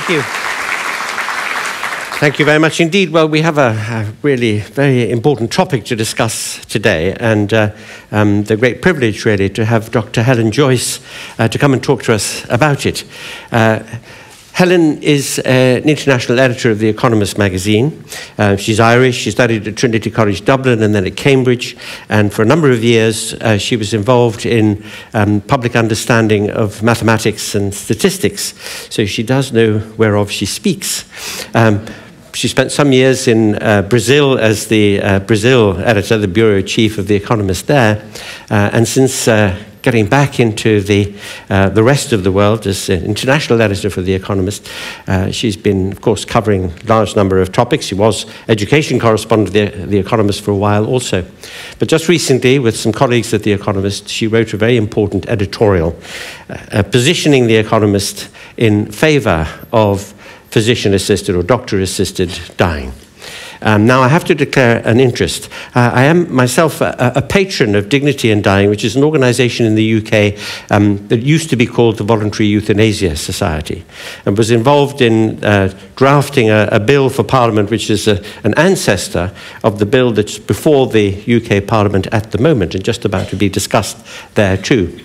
Thank you. Thank you very much indeed. Well, we have a really very important topic to discuss today, and the great privilege really to have Dr. Helen Joyce to come and talk to us about it. Helen is an international editor of the Economist magazine. She's Irish. She studied at Trinity College Dublin and then at Cambridge. And for a number of years, she was involved in public understanding of mathematics and statistics. So she does know whereof she speaks. She spent some years in Brazil as the Brazil editor, the bureau chief of the Economist there. And since getting back into the rest of the world as an international editor for The Economist. She's been, of course, covering a large number of topics. She was education correspondent of The Economist for a while also. But just recently, with some colleagues at The Economist, she wrote a very important editorial positioning The Economist in favour of physician-assisted or doctor-assisted dying. Now, I have to declare an interest. I am myself a patron of Dignity in Dying, which is an organisation in the UK that used to be called the Voluntary Euthanasia Society, and was involved in drafting a bill for Parliament, which is an ancestor of the bill that's before the UK Parliament at the moment, and just about to be discussed there too.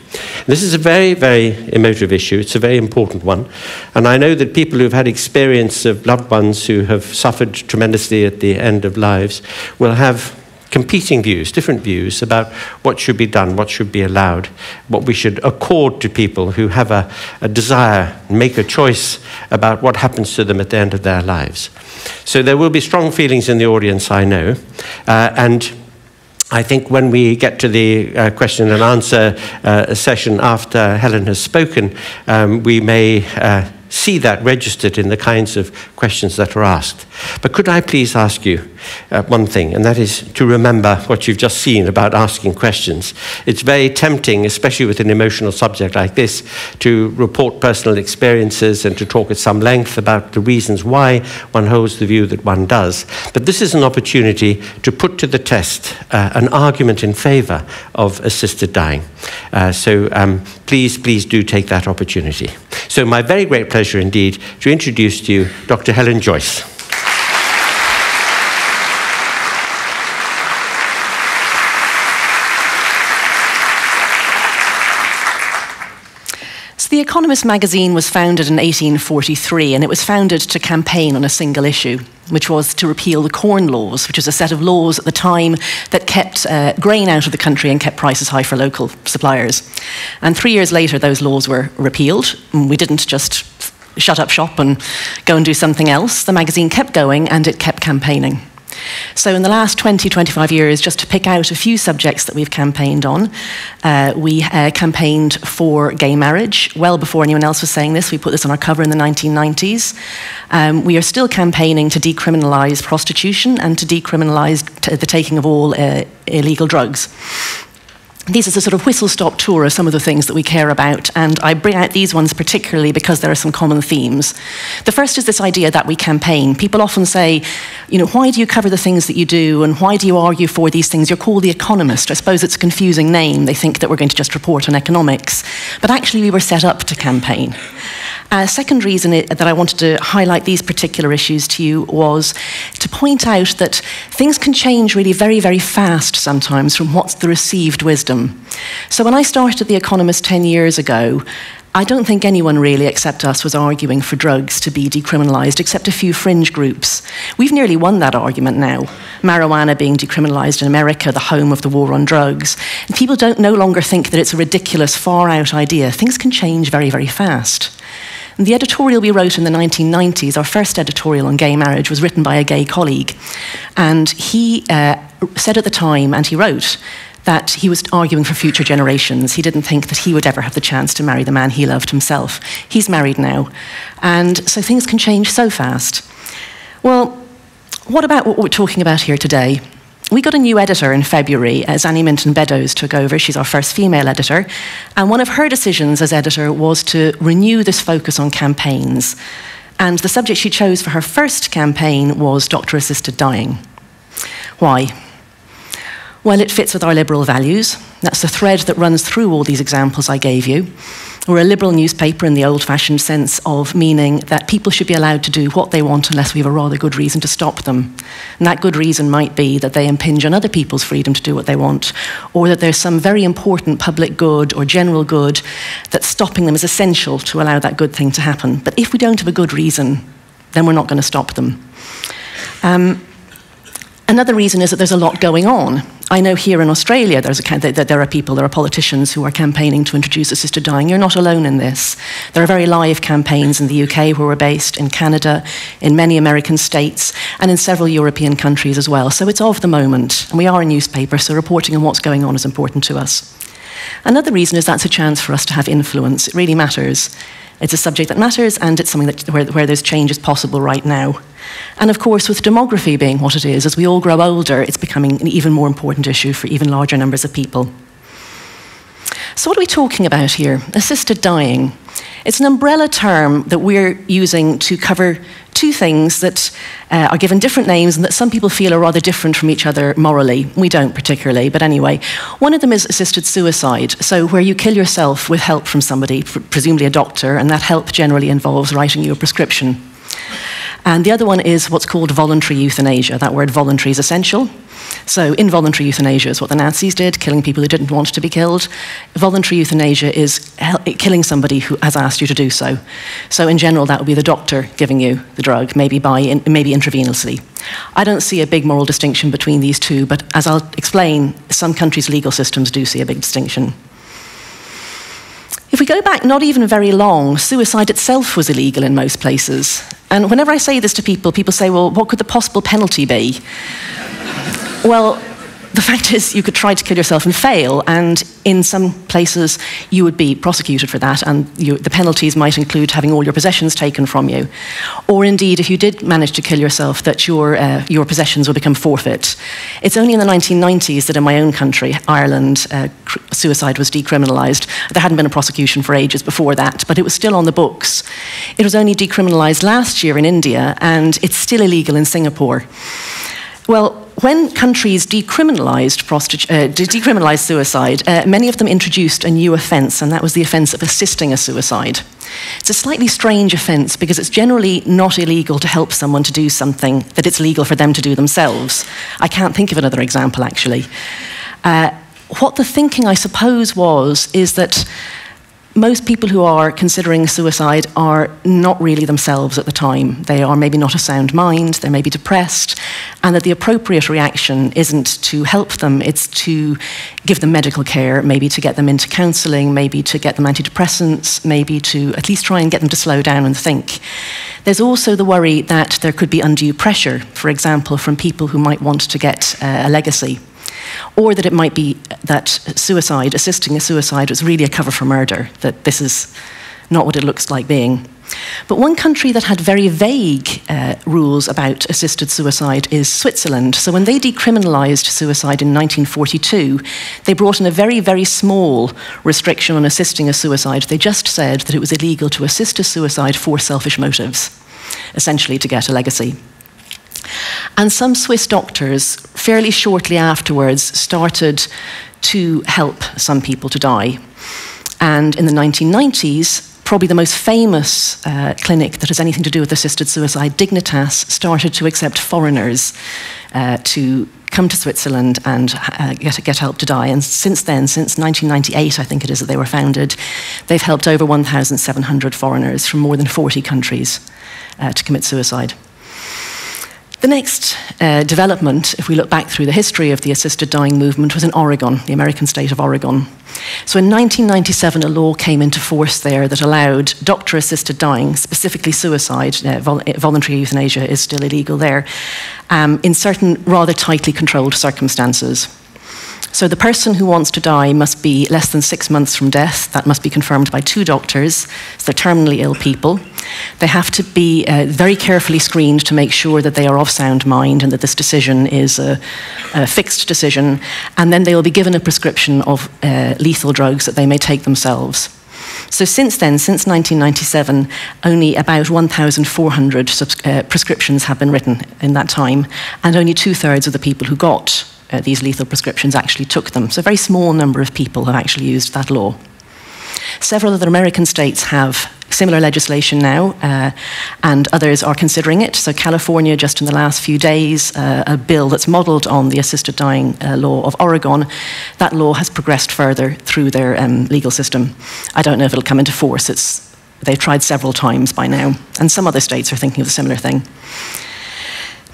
This is a very, very emotive issue. It's a very important one. And I know that people who've had experience of loved ones who have suffered tremendously at the end of lives will have competing views, different views about what should be done, what should be allowed, what we should accord to people who have a desire, make a choice about what happens to them at the end of their lives. So there will be strong feelings in the audience, I know. And I think when we get to the question and answer session after Helen has spoken, we may see that registered in the kinds of questions that are asked. But could I please ask you one thing, and that is to remember what you've just seen about asking questions. It's very tempting, especially with an emotional subject like this, to report personal experiences and to talk at some length about the reasons why one holds the view that one does. But this is an opportunity to put to the test an argument in favour of assisted dying. So please do take that opportunity. So my very great pleasure indeed to introduce to you Dr. Helen Joyce. The Economist magazine was founded in 1843, and it was founded to campaign on a single issue, which was to repeal the Corn Laws, which was a set of laws at the time that kept grain out of the country and kept prices high for local suppliers. And 3 years later, those laws were repealed. We didn't just shut up shop and go and do something else. The magazine kept going, and it kept campaigning. So in the last 20, 25 years, just to pick out a few subjects that we've campaigned on, we campaigned for gay marriage. Well before anyone else was saying this, we put this on our cover in the 1990s. We are still campaigning to decriminalise prostitution and to decriminalise the taking of all illegal drugs. These are a sort of whistle-stop tour of some of the things that we care about, and I bring out these ones particularly because there are some common themes. The first is this idea that we campaign. People often say, you know, why do you cover the things that you do, and why do you argue for these things? You're called The Economist. I suppose it's a confusing name. They think that we're going to just report on economics. But actually, we were set up to campaign. Second reason that I wanted to highlight these particular issues to you was to point out that things can change really very, very fast sometimes from what's the received wisdom. So when I started The Economist 10 years ago, I don't think anyone really, except us, was arguing for drugs to be decriminalised, except a few fringe groups. We've nearly won that argument now. Marijuana being decriminalised in America, the home of the war on drugs. And people don't no longer think that it's a ridiculous, far-out idea. Things can change very, very fast. And the editorial we wrote in the 1990s, our first editorial on gay marriage, was written by a gay colleague. And he said at the time, and he wrote, that he was arguing for future generations. He didn't think that he would ever have the chance to marry the man he loved himself. He's married now. And so things can change so fast. Well, what about what we're talking about here today? We got a new editor in February as Annie Minton-Beddoes took over. She's our first female editor. And one of her decisions as editor was to renew this focus on campaigns. And the subject she chose for her first campaign was doctor-assisted dying. Why? Well, it fits with our liberal values. That's the thread that runs through all these examples I gave you. We're a liberal newspaper in the old-fashioned sense of meaning that people should be allowed to do what they want unless we have a rather good reason to stop them. And that good reason might be that they impinge on other people's freedom to do what they want, or that there's some very important public good or general good that stopping them is essential to allow that good thing to happen. But if we don't have a good reason, then we're not going to stop them. Another reason is that there's a lot going on. I know here in Australia there are politicians who are campaigning to introduce assisted dying. You're not alone in this. There are very live campaigns in the UK where we're based, in Canada, in many American states, and in several European countries as well. So it's of the moment. And we are a newspaper, so reporting on what's going on is important to us. Another reason is that's a chance for us to have influence. It really matters. It's a subject that matters, and it's something where there's change is possible right now. And of course, with demography being what it is, as we all grow older, it's becoming an even more important issue for even larger numbers of people. So what are we talking about here? Assisted dying. It's an umbrella term that we're using to cover two things that are given different names and that some people feel are rather different from each other morally. We don't particularly, but anyway. One of them is assisted suicide, so where you kill yourself with help from somebody, presumably a doctor, and that help generally involves writing you a prescription. And the other one is what's called voluntary euthanasia. That word voluntary is essential. So involuntary euthanasia is what the Nazis did, killing people who didn't want to be killed. Voluntary euthanasia is killing somebody who has asked you to do so. So in general, that would be the doctor giving you the drug, maybe intravenously. I don't see a big moral distinction between these two, but as I'll explain, some countries' legal systems do see a big distinction. If we go back not even very long, suicide itself was illegal in most places. And whenever I say this to people, people say, well, what could the possible penalty be? Well, the fact is you could try to kill yourself and fail, and in some places you would be prosecuted for that, and the penalties might include having all your possessions taken from you. Or indeed, if you did manage to kill yourself, that your possessions would become forfeit. It's only in the 1990s that in my own country, Ireland, suicide was decriminalised. There hadn't been a prosecution for ages before that, but it was still on the books. It was only decriminalised last year in India, and it's still illegal in Singapore. Well, when countries decriminalised suicide, many of them introduced a new offence, and that was the offence of assisting a suicide. It's a slightly strange offence because it's generally not illegal to help someone to do something that it's legal for them to do themselves. I can't think of another example, actually. What the thinking, I suppose, is that most people who are considering suicide are not really themselves at the time. They are maybe not of sound mind, they may be depressed, and that the appropriate reaction isn't to help them, it's to give them medical care, maybe to get them into counselling, maybe to get them antidepressants, maybe to at least try and get them to slow down and think. There's also the worry that there could be undue pressure, for example, from people who might want to get a legacy. Or that it might be that suicide, assisting a suicide, was really a cover for murder, that this is not what it looks like being. But one country that had very vague rules about assisted suicide is Switzerland. So when they decriminalised suicide in 1942, they brought in a very, very small restriction on assisting a suicide. They just said that it was illegal to assist a suicide for selfish motives, essentially to get a legacy. And some Swiss doctors, fairly shortly afterwards, started to help some people to die. And in the 1990s, probably the most famous clinic that has anything to do with assisted suicide, Dignitas, started to accept foreigners to come to Switzerland and get help to die. And since then, since 1998, I think it is that they were founded, they've helped over 1,700 foreigners from more than 40 countries to commit suicide. The next development, if we look back through the history of the assisted dying movement, was in Oregon, the American state of Oregon. So in 1997, a law came into force there that allowed doctor-assisted dying, specifically suicide, voluntary euthanasia is still illegal there, in certain rather tightly controlled circumstances. So the person who wants to die must be less than 6 months from death. That must be confirmed by 2 doctors. So they're terminally ill people. They have to be very carefully screened to make sure that they are of sound mind and that this decision is a fixed decision. And then they will be given a prescription of lethal drugs that they may take themselves. So since then, since 1997, only about 1,400 prescriptions have been written in that time, and only 2/3 of the people who got these lethal prescriptions actually took them. So a very small number of people have actually used that law. Several other American states have similar legislation now, and others are considering it. So California, just in the last few days, a bill that's modelled on the assisted dying law of Oregon, that law has progressed further through their legal system. I don't know if it'll come into force. They've tried several times by now, and some other states are thinking of a similar thing.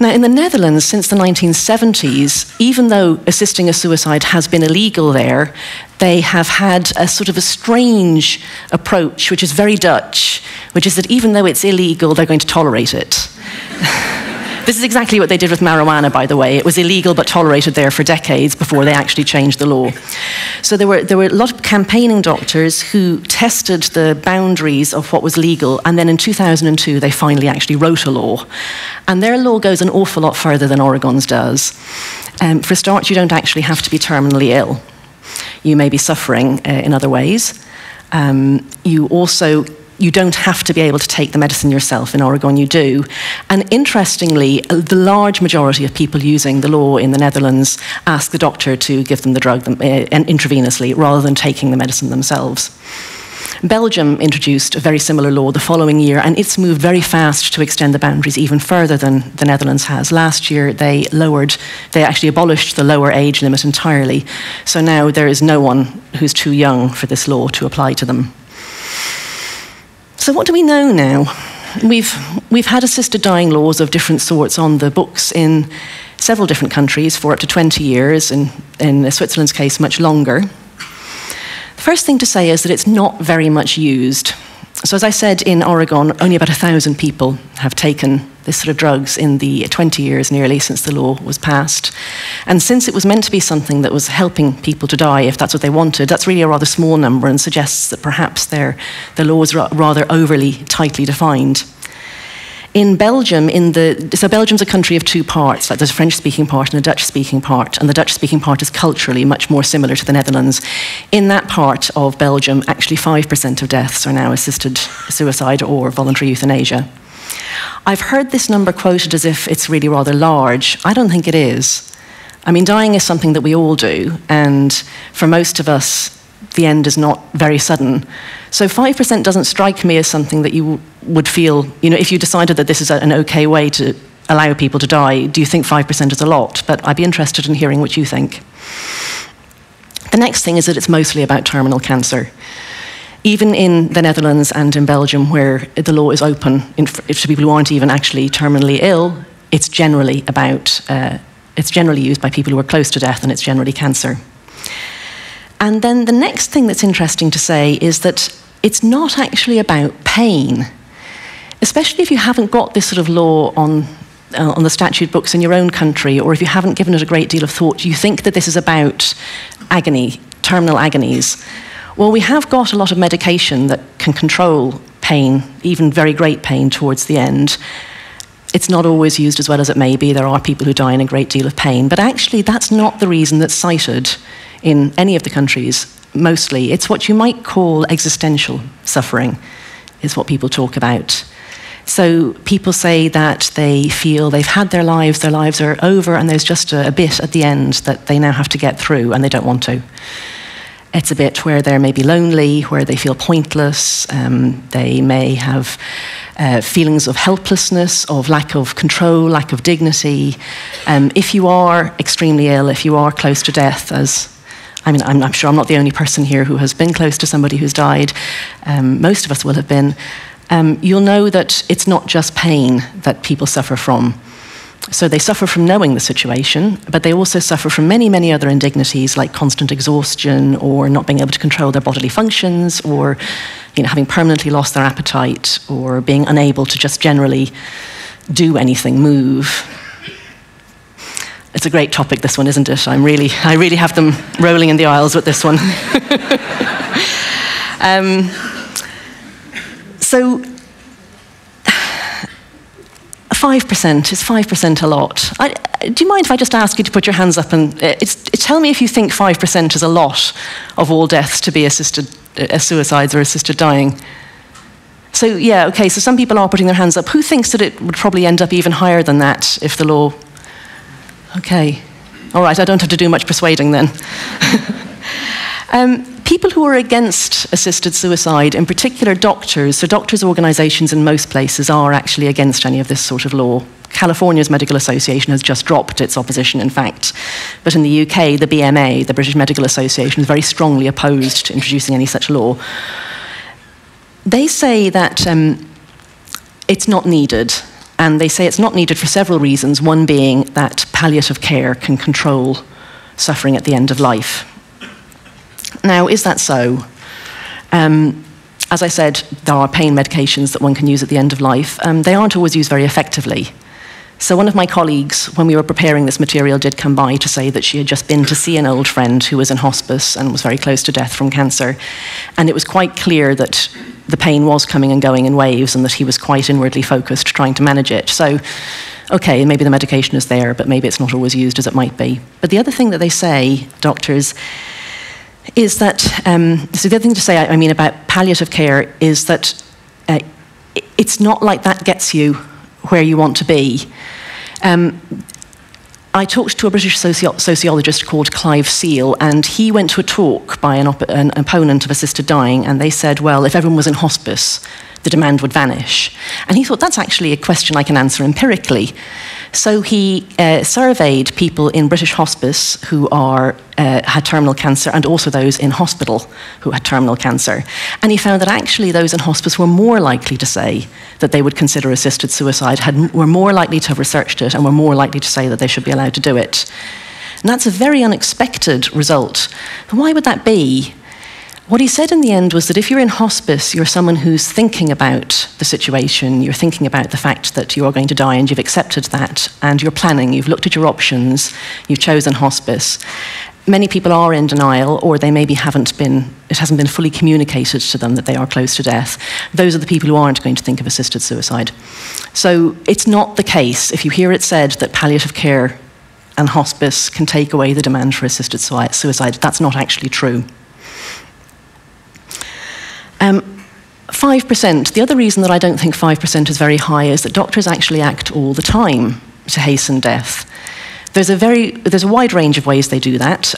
Now, in the Netherlands, since the 1970s, even though assisting a suicide has been illegal there, they have had a sort of a strange approach, which is very Dutch, which is that even though it's illegal, they're going to tolerate it. This is exactly what they did with marijuana, by the way. It was illegal but tolerated there for decades before they actually changed the law. So there were a lot of campaigning doctors who tested the boundaries of what was legal, and then in 2002 they finally actually wrote a law. And their law goes an awful lot further than Oregon's does. For a start, you don't actually have to be terminally ill. You may be suffering in other ways. You don't have to be able to take the medicine yourself. In Oregon, you do. And interestingly, the large majority of people using the law in the Netherlands ask the doctor to give them the drug intravenously rather than taking the medicine themselves. Belgium introduced a very similar law the following year, and it's moved very fast to extend the boundaries even further than the Netherlands has. Last year, they actually abolished the lower age limit entirely. So now there is no one who's too young for this law to apply to them. So what do we know now? We've had assisted dying laws of different sorts on the books in several different countries for up to 20 years, in Switzerland's case, much longer. The first thing to say is that it's not very much used. So as I said, in Oregon, only about 1,000 people have taken this sort of drugs in the 20 years nearly since the law was passed. And since it was meant to be something that was helping people to die, if that's what they wanted, that's really a rather small number and suggests that perhaps the law is rather overly tightly defined. In Belgium, so Belgium's a country of two parts, like there's a French-speaking part and a Dutch-speaking part, and the Dutch-speaking part is culturally much more similar to the Netherlands. In that part of Belgium, actually 5% of deaths are now assisted suicide or voluntary euthanasia. I've heard this number quoted as if it's really rather large. I don't think it is. I mean, dying is something that we all do, and for most of us, the end is not very sudden. So 5% doesn't strike me as something that you would feel, if you decided that this is an okay way to allow people to die, do you think 5% is a lot? But I'd be interested in hearing what you think. The next thing is that it's mostly about terminal cancer. Even in the Netherlands and in Belgium, where the law is open to people who aren't even actually terminally ill, it's generally used by people who are close to death, and it's generally cancer. And then the next thing that's interesting to say is that it's not actually about pain, especially if you haven't got this sort of law on the statute books in your own country, or if you haven't given it a great deal of thought. You think that this is about agony, terminal agonies. Well, we have got a lot of medication that can control pain, even very great pain towards the end. It's not always used as well as it may be. There are people who die in a great deal of pain. But actually, that's not the reason that's cited in any of the countries, mostly. It's what you might call existential suffering, is what people talk about. So people say that they feel they've had their lives are over, and there's just a bit at the end that they now have to get through, and they don't want to. It's a bit where they're maybe lonely, where they feel pointless. They may have feelings of helplessness, of lack of control, lack of dignity. If you are extremely ill, if you are close to death, I'm sure I'm not the only person here who has been close to somebody who's died. Most of us will have been. You'll know that it's not just pain that people suffer from. So they suffer from knowing the situation, but they also suffer from many, many other indignities like constant exhaustion, or not being able to control their bodily functions, or having permanently lost their appetite, or being unable to just generally do anything, move. It's a great topic, this one, isn't it? I really have them rolling in the aisles with this one. So 5%, is 5% a lot? Do you mind if I just ask you to put your hands up and tell me if you think 5% is a lot of all deaths to be suicides or assisted dying? So yeah, okay, so some people are putting their hands up. Who thinks that it would probably end up even higher than that if the law... Okay. All right, I don't have to do much persuading then. People who are against assisted suicide, in particular doctors, so doctors' organisations in most places are actually against any of this sort of law. California's Medical Association has just dropped its opposition, in fact. But in the UK, the BMA, the British Medical Association, is very strongly opposed to introducing any such law. They say that it's not needed, and they say it's not needed for several reasons, one being that palliative care can control suffering at the end of life. Now, is that so? As I said, there are pain medications that one can use at the end of life. They aren't always used very effectively. So one of my colleagues, when we were preparing this material, did come by to say that she had just been to see an old friend who was in hospice and was very close to death from cancer. And it was quite clear that the pain was coming and going in waves and that he was quite inwardly focused trying to manage it. So, okay, maybe the medication is there, but maybe it's not always used as it might be. But the other thing that they say, doctors, is that, so the other thing to say, I mean, about palliative care is that it's not like that gets you where you want to be. I talked to a British sociologist called Clive Seal, and he went to a talk by an opponent of assisted dying, and they said, well, if everyone was in hospice, the demand would vanish. And he thought, that's actually a question I can answer empirically. So he surveyed people in British hospice who had terminal cancer, and also those in hospital who had terminal cancer. And he found that actually those in hospice were more likely to say that they would consider assisted suicide, were more likely to have researched it, and were more likely to say that they should be allowed to do it. And that's a very unexpected result. And why would that be? What he said in the end was that if you're in hospice, you're someone who's thinking about the situation, you're thinking about the fact that you are going to die and you've accepted that, and you're planning, you've looked at your options, you've chosen hospice. Many people are in denial, or they maybe it hasn't been fully communicated to them that they are close to death. Those are the people who aren't going to think of assisted suicide. So it's not the case, if you hear it said that palliative care and hospice can take away the demand for assisted suicide, that's not actually true. 5%, the other reason that I don't think 5% is very high is that doctors actually act all the time to hasten death. There's a wide range of ways they do that.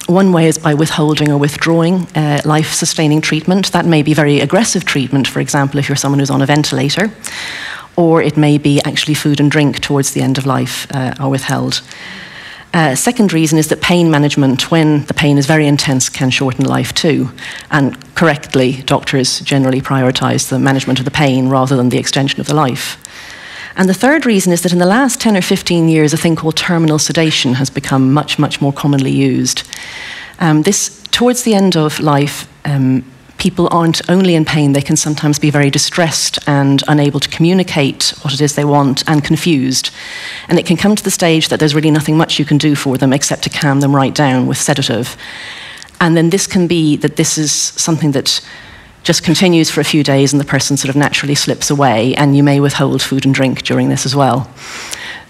One way is by withholding or withdrawing life-sustaining treatment. That may be very aggressive treatment, for example, if you're someone who's on a ventilator, or it may be actually food and drink towards the end of life are withheld. Second reason is that pain management, when the pain is very intense, can shorten life too. And correctly, doctors generally prioritise the management of the pain rather than the extension of the life. And the third reason is that in the last 10 or 15 years, a thing called terminal sedation has become much, much more commonly used. Towards the end of life, people aren't only in pain, they can sometimes be very distressed and unable to communicate what it is they want, and confused. And it can come to the stage that there's really nothing much you can do for them except to calm them right down with sedative. And then this can be that this is something that just continues for a few days and the person sort of naturally slips away, and you may withhold food and drink during this as well.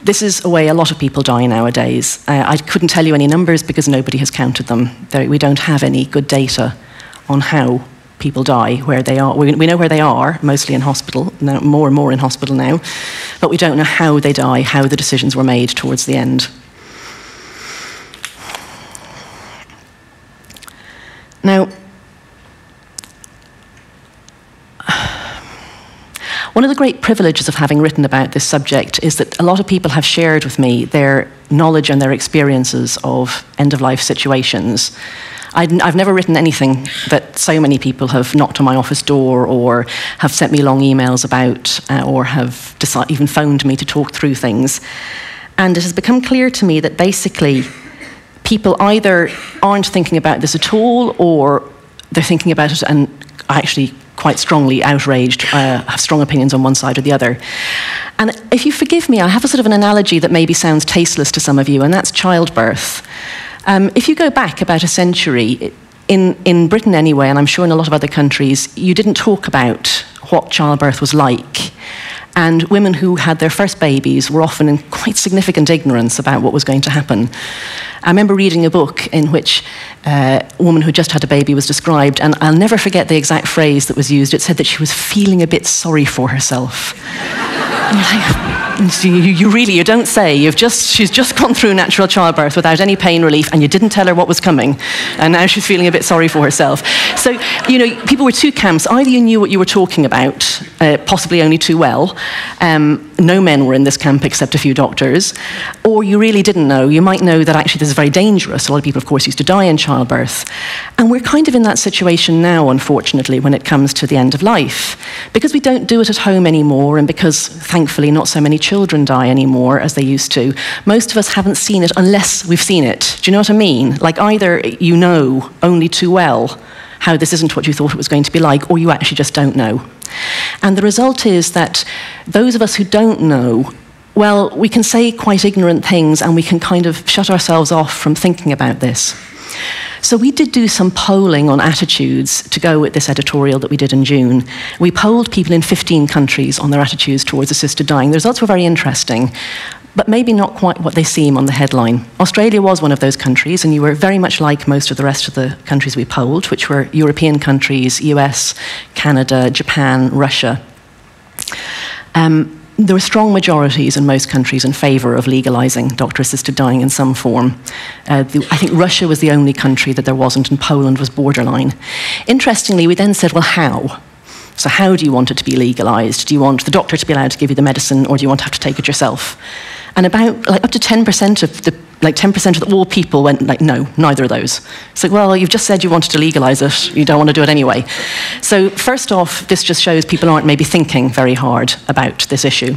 This is a way a lot of people die nowadays. I couldn't tell you any numbers because nobody has counted them. We don't have any good data on how people die, where they are. We know where they are, mostly in hospital, now, more and more in hospital now, but we don't know how they die, how the decisions were made towards the end. Now, one of the great privileges of having written about this subject is that a lot of people have shared with me their knowledge and their experiences of end-of-life situations. I've never written anything that so many people have knocked on my office door or have sent me long emails about or have even phoned me to talk through things. And it has become clear to me that basically people either aren't thinking about this at all, or they're thinking about it and actually quite strongly outraged, have strong opinions on one side or the other. And if you forgive me, I have a sort of an analogy that maybe sounds tasteless to some of you, and that's childbirth. If you go back about a century, in Britain anyway, and I'm sure in a lot of other countries, you didn't talk about what childbirth was like. And women who had their first babies were often in quite significant ignorance about what was going to happen. I remember reading a book in which a woman who just had a baby was described, and I'll never forget the exact phrase that was used. It said that she was feeling a bit sorry for herself. And you're like, So you don't say. She's just gone through natural childbirth without any pain relief, and you didn't tell her what was coming, and now she's feeling a bit sorry for herself. So, people were two camps. Either you knew what you were talking about, possibly only too well. No men were in this camp except a few doctors, or you really didn't know. You might know that actually this is very dangerous. A lot of people, of course, used to die in childbirth, and we're kind of in that situation now, unfortunately, when it comes to the end of life, because we don't do it at home anymore, and because, thankfully, not so many children die anymore as they used to. Most of us haven't seen it unless we've seen it. Do you know what I mean? Like, either you know only too well how this isn't what you thought it was going to be like, or you actually just don't know. And the result is that those of us who don't know, well, we can say quite ignorant things, and we can kind of shut ourselves off from thinking about this. So we did do some polling on attitudes to go with this editorial that we did in June. We polled people in 15 countries on their attitudes towards assisted dying. The results were very interesting, but maybe not quite what they seem on the headline. Australia was one of those countries, and you were very much like most of the rest of the countries we polled, which were European countries, US, Canada, Japan, Russia. There were strong majorities in most countries in favour of legalising doctor-assisted dying in some form. I think Russia was the only country that there wasn't, and Poland was borderline. Interestingly, we then said, well, how? So how do you want it to be legalised? Do you want the doctor to be allowed to give you the medicine, or do you want to have to take it yourself? And about up to 10% of all people went no, neither of those. It's like, well, you've just said you wanted to legalise it, you don't want to do it anyway. So first off, this just shows people aren't maybe thinking very hard about this issue.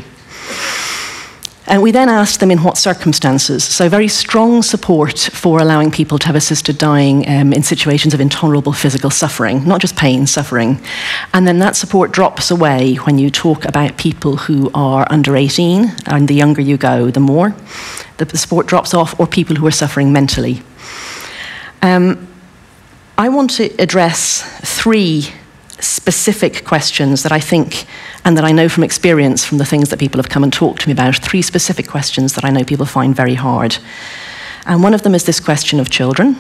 And we then asked them in what circumstances. So very strong support for allowing people to have assisted dying in situations of intolerable physical suffering, not just pain, suffering. And then that support drops away when you talk about people who are under 18, and the younger you go, the more. The support drops off, or people who are suffering mentally. I want to address three specific questions that I think, and that I know from experience from the things that people have come and talked to me about, three specific questions that I know people find very hard. And one of them is this question of children,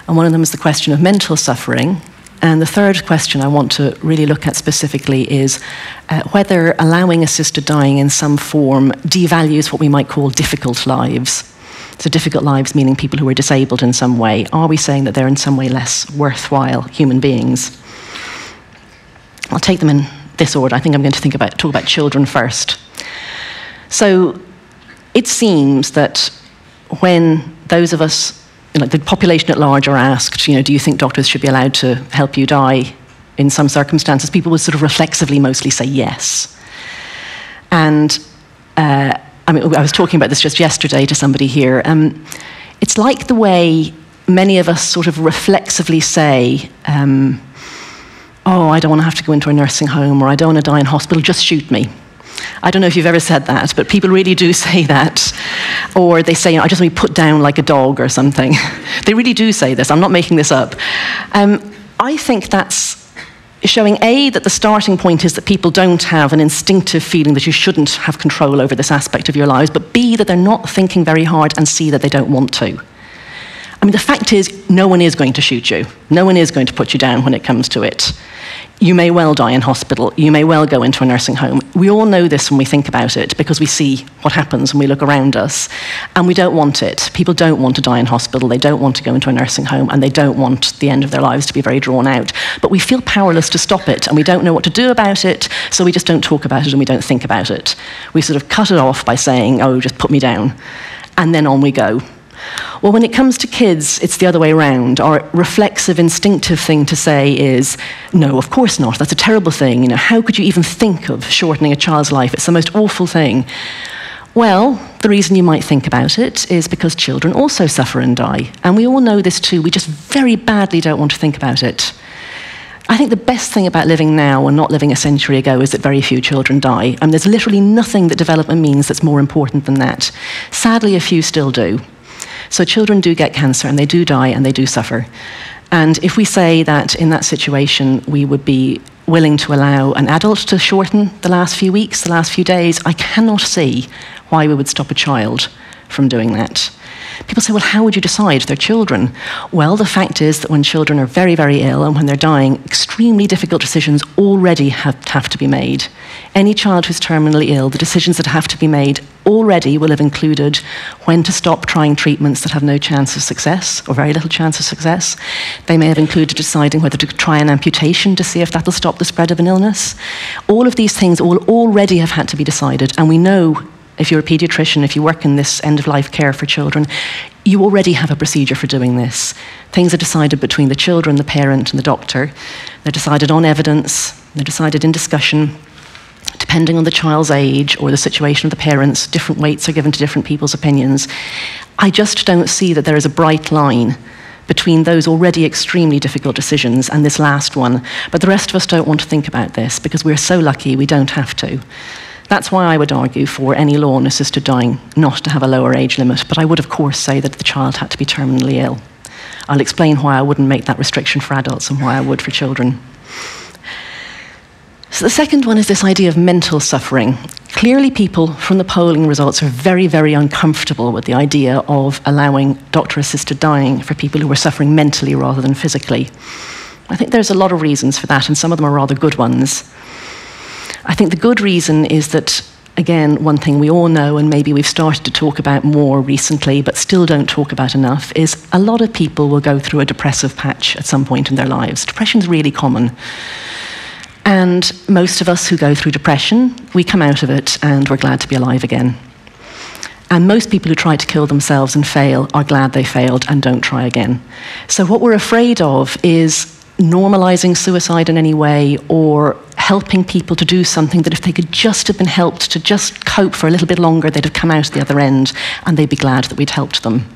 and one of them is the question of mental suffering, and the third question I want to really look at specifically is whether allowing assisted dying in some form devalues what we might call difficult lives. So difficult lives meaning people who are disabled in some way. Are we saying that they're in some way less worthwhile human beings? I'll take them in this order. I think I'm going to talk about children first. So it seems that when those of us, the population at large, are asked, do you think doctors should be allowed to help you die in some circumstances, people would sort of reflexively mostly say yes. And I was talking about this just yesterday to somebody here. It's like the way many of us sort of reflexively say, oh, I don't want to have to go into a nursing home, or I don't want to die in hospital, just shoot me. I don't know if you've ever said that, but people really do say that. Or they say, I just want to be put down like a dog or something. They really do say this. I'm not making this up. I think that's showing, A, that the starting point is that people don't have an instinctive feeling that you shouldn't have control over this aspect of your lives, but B, that they're not thinking very hard, and C, that they don't want to. I mean, the fact is, no one is going to shoot you. No one is going to put you down when it comes to it. You may well die in hospital. You may well go into a nursing home. We all know this when we think about it, because we see what happens when we look around us. And we don't want it. People don't want to die in hospital. They don't want to go into a nursing home, and they don't want the end of their lives to be very drawn out. But we feel powerless to stop it, and we don't know what to do about it, so we just don't talk about it and we don't think about it. We sort of cut it off by saying, oh, just put me down. And then on we go. Well, when it comes to kids, it's the other way around. Our reflexive, instinctive thing to say is, no, of course not. That's a terrible thing. How could you even think of shortening a child's life? It's the most awful thing. Well, the reason you might think about it is because children also suffer and die. And we all know this too. We just very badly don't want to think about it. I think the best thing about living now and not living a century ago is that very few children die. And there's literally nothing that development means that's more important than that. Sadly, a few still do. So children do get cancer, and they do die, and they do suffer. And if we say that in that situation we would be willing to allow an adult to shorten the last few weeks, the last few days, I cannot see why we would stop a child from doing that. People say, well, how would you decide they're children? Well, the fact is that when children are very, very ill and when they're dying, extremely difficult decisions already have to be made. Any child who's terminally ill, the decisions that have to be made already will have included when to stop trying treatments that have no chance of success or very little chance of success. They may have included deciding whether to try an amputation to see if that'll stop the spread of an illness. All of these things will already have had to be decided, and we know, if you're a paediatrician, if you work in this end-of-life care for children, you already have a procedure for doing this. Things are decided between the children, the parent, and the doctor. They're decided on evidence. They're decided in discussion. Depending on the child's age or the situation of the parents, different weights are given to different people's opinions. I just don't see that there is a bright line between those already extremely difficult decisions and this last one. But the rest of us don't want to think about this because we're so lucky we don't have to. That's why I would argue for any law on assisted dying not to have a lower age limit, but I would of course say that the child had to be terminally ill. I'll explain why I wouldn't make that restriction for adults and why I would for children. So the second one is this idea of mental suffering. Clearly people from the polling results are very, very uncomfortable with the idea of allowing doctor-assisted dying for people who are suffering mentally rather than physically. I think there's a lot of reasons for that, and some of them are rather good ones. I think the good reason is that, again, one thing we all know, and maybe we've started to talk about more recently, but still don't talk about enough, is a lot of people will go through a depressive patch at some point in their lives. Depression's really common. And most of us who go through depression, we come out of it and we're glad to be alive again. And most people who try to kill themselves and fail are glad they failed and don't try again. So what we're afraid of is normalizing suicide in any way or helping people to do something that if they could just have been helped to just cope for a little bit longer, they'd have come out the other end and they'd be glad that we'd helped them.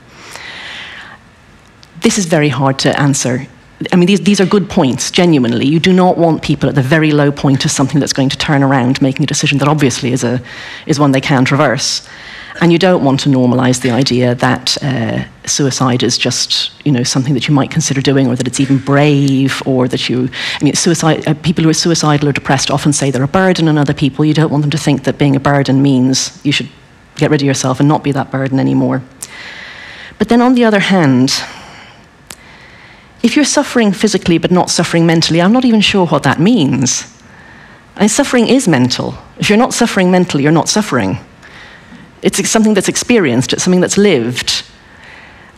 This is very hard to answer. I mean, these are good points, genuinely. You do not want people at the very low point of something that's going to turn around, making a decision that obviously is one they can't reverse. And you don't want to normalize the idea that suicide is just, something that you might consider doing, or that it's even brave, or that people who are suicidal or depressed often say they're a burden on other people. You don't want them to think that being a burden means you should get rid of yourself and not be that burden anymore. But then on the other hand, if you're suffering physically but not suffering mentally, I'm not even sure what that means. And suffering is mental. If you're not suffering mentally, you're not suffering. It's something that's experienced, it's something that's lived.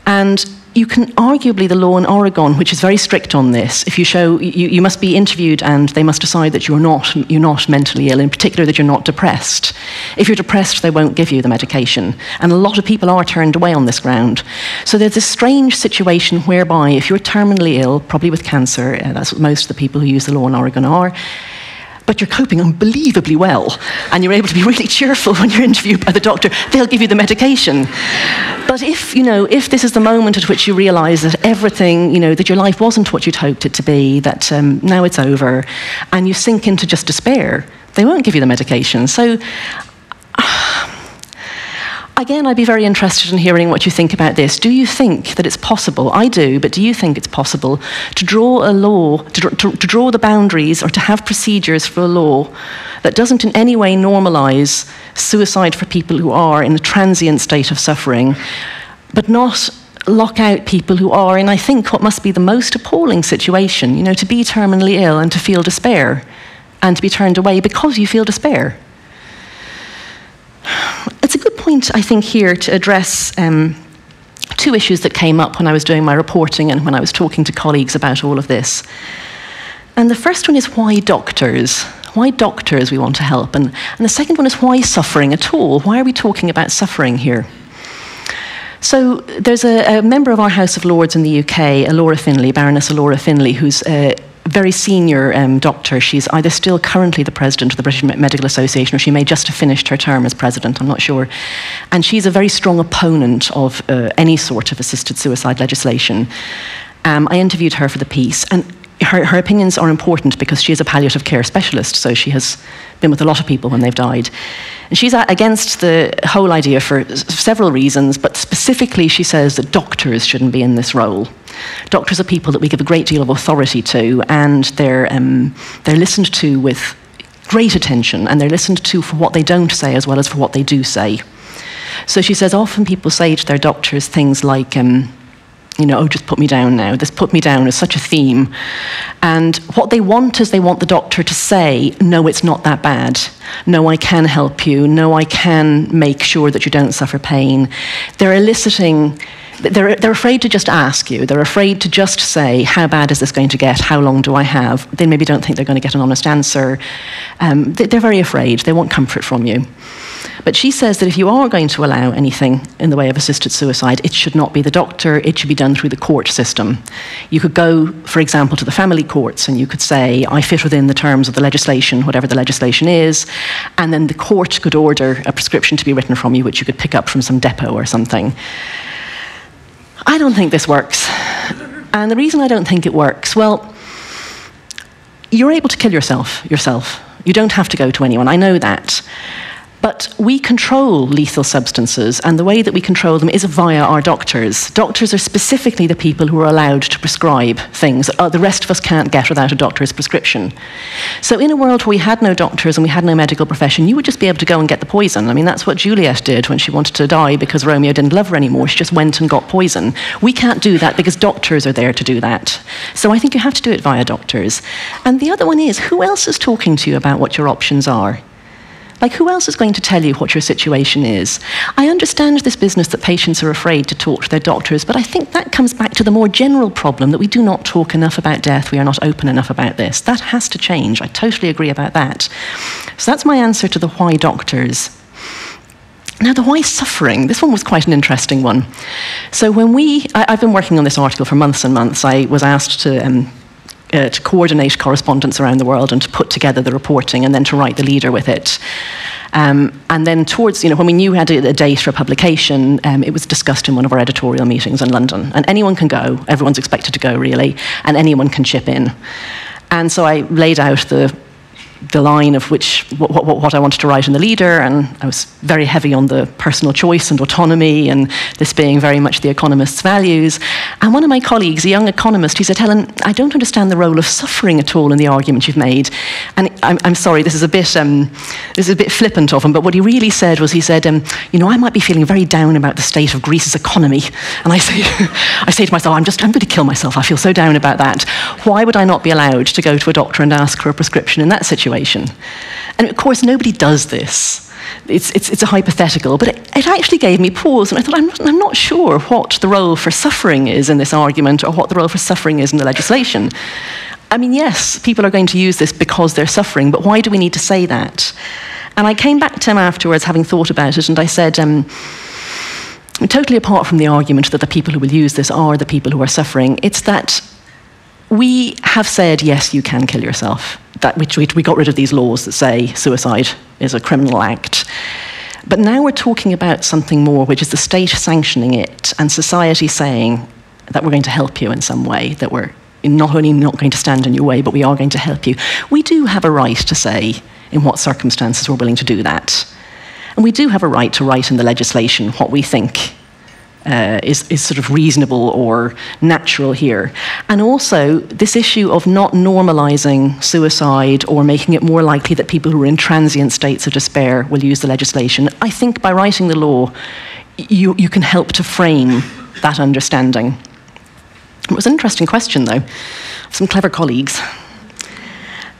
And you can arguably, the law in Oregon, which is very strict on this, if you show, you must be interviewed and they must decide that you're not mentally ill, in particular that you're not depressed. If you're depressed, they won't give you the medication. And a lot of people are turned away on this ground. So there's this strange situation whereby if you're terminally ill, probably with cancer, that's what most of the people who use the law in Oregon are, but you're coping unbelievably well, and you're able to be really cheerful when you're interviewed by the doctor, they'll give you the medication. But if this is the moment at which you realise that everything, that your life wasn't what you'd hoped it to be, that now it's over, and you sink into just despair, they won't give you the medication. So, again, I'd be very interested in hearing what you think about this. Do you think that it's possible? I do, but do you think it's possible to draw a law, to draw the boundaries, or to have procedures for a law that doesn't in any way normalise suicide for people who are in a transient state of suffering, but not lock out people who are in, I think, what must be the most appalling situation, to be terminally ill and to feel despair, and to be turned away because you feel despair? It's a good point, I think, here to address two issues that came up when I was doing my reporting and when I was talking to colleagues about all of this. And the first one is why doctors? Why doctors we want to help? And the second one is why suffering at all? Why are we talking about suffering here? So there's a member of our House of Lords in the UK, Laura Finlay, Baroness Laura Finlay, who's a very senior doctor. She's either still currently the president of the British Medical Association, or she may just have finished her term as president, I'm not sure. And she's a very strong opponent of any sort of assisted suicide legislation. I interviewed her for the piece, and her opinions are important because she is a palliative care specialist, so she has been with a lot of people when they've died. And she's against the whole idea for several reasons, but specifically she says that doctors shouldn't be in this role. Doctors are people that we give a great deal of authority to, and they're listened to with great attention, and they're listened to for what they don't say as well as for what they do say. So she says often people say to their doctors things like, oh, just put me down now. This put me down is such a theme. And what they want is they want the doctor to say, no, it's not that bad. No, I can help you. No, I can make sure that you don't suffer pain. They're eliciting, they're afraid to just ask you. They're afraid to just say, how bad is this going to get? How long do I have? They maybe don't think they're going to get an honest answer. They're very afraid. They want comfort from you. But she says that if you are going to allow anything in the way of assisted suicide, it should not be the doctor, it should be done through the court system. You could go, for example, to the family courts and you could say, I fit within the terms of the legislation, whatever the legislation is, and then the court could order a prescription to be written from you, which you could pick up from some depot or something. I don't think this works. And the reason I don't think it works, well, you're able to kill yourself. You don't have to go to anyone, I know that. But we control lethal substances, and the way that we control them is via our doctors. Doctors are specifically the people who are allowed to prescribe things that the rest of us can't get without a doctor's prescription. So in a world where we had no doctors and we had no medical profession, you would just be able to go and get the poison. I mean, that's what Juliet did when she wanted to die because Romeo didn't love her anymore. She just went and got poison. We can't do that because doctors are there to do that. So I think you have to do it via doctors. And the other one is, who else is talking to you about what your options are? Like, who else is going to tell you what your situation is? I understand this business that patients are afraid to talk to their doctors, but I think that comes back to the more general problem that we do not talk enough about death, we are not open enough about this. That has to change. I totally agree about that. So that's my answer to the why doctors. Now, the why suffering, this one was quite an interesting one. So when I've been working on this article for months and months. I was asked to coordinate correspondence around the world and to put together the reporting and then to write the leader with it. And then towards, when we knew we had a date for publication, it was discussed in one of our editorial meetings in London. And anyone can go, everyone's expected to go really, and anyone can chip in. And so I laid out the line of what I wanted to write in the leader, and I was very heavy on the personal choice and autonomy, and this being very much the Economist's values. And one of my colleagues, a young economist, he said, Helen, I don't understand the role of suffering at all in the argument you've made. And I'm sorry, this is a bit flippant of him, but what he really said was, he said, I might be feeling very down about the state of Greece's economy. And I say to myself, I'm going to kill myself. I feel so down about that. Why would I not be allowed to go to a doctor and ask for a prescription in that situation? And of course, nobody does this. It's a hypothetical, but it actually gave me pause, and I thought, I'm not sure what the role for suffering is in this argument, or what the role for suffering is in the legislation. I mean, yes, people are going to use this because they're suffering, but why do we need to say that? And I came back to him afterwards, having thought about it, and I said, totally apart from the argument that the people who will use this are the people who are suffering, it's that we have said, yes, you can kill yourself. We got rid of these laws that say suicide is a criminal act. But now we're talking about something more, which is the state sanctioning it and society saying that we're going to help you in some way, that we're not only not going to stand in your way, but we are going to help you. We do have a right to say in what circumstances we're willing to do that. And we do have a right to write in the legislation what we think is sort of reasonable or natural here. And also, this issue of not normalising suicide or making it more likely that people who are in transient states of despair will use the legislation. I think by writing the law, you can help to frame that understanding. It was an interesting question, though. Some clever colleagues.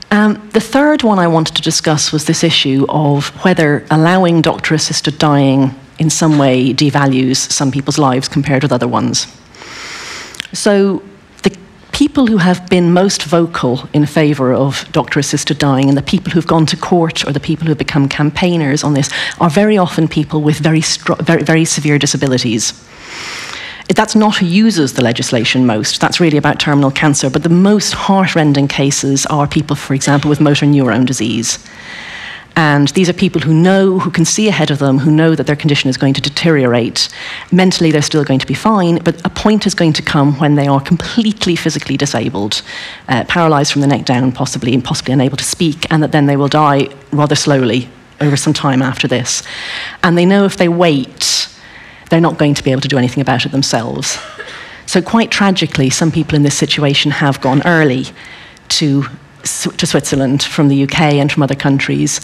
The third one I wanted to discuss was this issue of whether allowing doctor-assisted dying in some way devalues some people's lives compared with other ones. So the people who have been most vocal in favour of doctor-assisted dying, and the people who've gone to court or the people who have become campaigners on this, are very often people with very severe disabilities. That's not who uses the legislation most. That's really about terminal cancer. But the most heart-rending cases are people, for example, with motor neurone disease. And these are people who can see ahead of them, who know that their condition is going to deteriorate. Mentally, they're still going to be fine, but a point is going to come when they are completely physically disabled, paralysed from the neck down, possibly unable to speak, and that then they will die rather slowly over some time after this. And they know if they wait, they're not going to be able to do anything about it themselves. So quite tragically, some people in this situation have gone early to Switzerland from the UK and from other countries.